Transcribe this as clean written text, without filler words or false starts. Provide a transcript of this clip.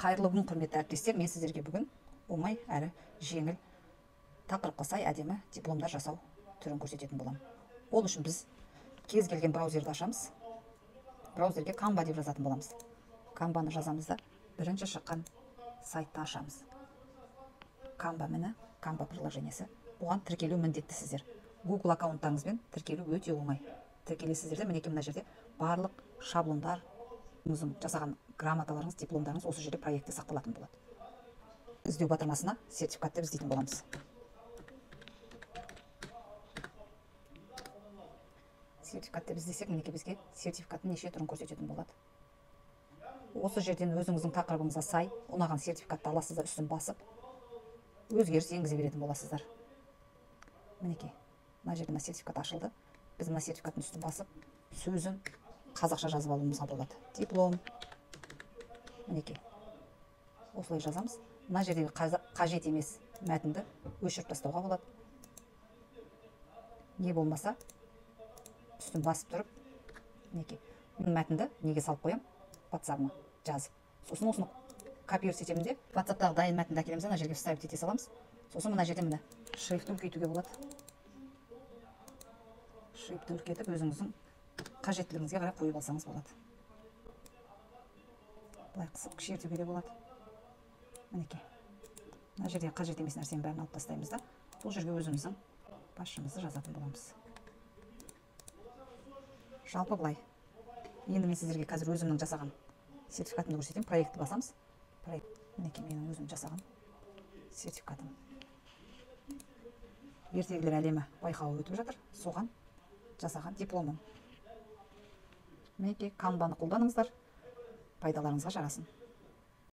Қайырлы күн, құрметті әріптестер. Мен сіздерге бүгін оңай әрі жеңіл тақырыпқа сай әдемі дипломдар жасау түрін көрсететін боламын. Ол үшін біз кез келген браузерді ашамыз. Браузерге Canva деп жазатын боламыз. Canvаны жазамыз да бірінші шыққан сайтты ашамыз. Canva міне, Canva приложениесі. Бұған тіркелу міндетті сіздер. Google аккаунттарыңызбен тіркелу өте оңай. Тіркелесіздер де мінекей мына жерде барлық шаблондар, жасаған грамоталарыңыз, дипломдарыңыз осы жерде проектте сақталатын болады. Іздеу батырмасына сертификат деп іздейтін боламыз. Сертификат деп іздесек, мінекей бізге сертификаттың неше түрін көрсететін болады. Осы жерден өзіңіздің тақырыбыңызға сай ұнаған сертификатты аласыздар, үстін басып, өзгеріс енгізе беретін боласыздар. Мінекей, мына жерде сертификат ашылды. Біз мына сертификаттың үстін басып, сөзін қазақша жазып алуымызға болады. Диплом. Мінекей. Осылай жазамыз. Мына жердегі қажет емес мәтінді өшіріп тастауға болады. Не болмаса, үстін басып тұрып, мінекей. Мәтінді неге салып қоям? WhatsApp-ма жазып. Сосын осыны копировать етемін де, WhatsApp-тағы дайын мәтінді әкелеміз, мына жерге вставить ете саламыз. Сосын мына жерде міне шрифтті үлкейтуге болады. Шрифтті үлкейтіп, өзіңіздің қажеттілігіңізге қарай қойып алсаңыз болады. Былай қысып кішірейтуге де болады. Мінекей. Мына жерде қажет емес нәрсенің бәрін алып тастаймыз да, бұл жерге өзіміздің басшымызды жазатын боламыз. Жалпы былай. Енді мен сіздерге қазір өзімнің жасаған сертификатымды көрсетейін. Проектті басамыз. Мінекей менің өзім жасаған сертификатым. Ертегілер әлемі байқауы өтіп жатыр. Соған жасаған дипломым. Мінекей Canvаны қолданыңыздар, пайдаларыңызға жарасын.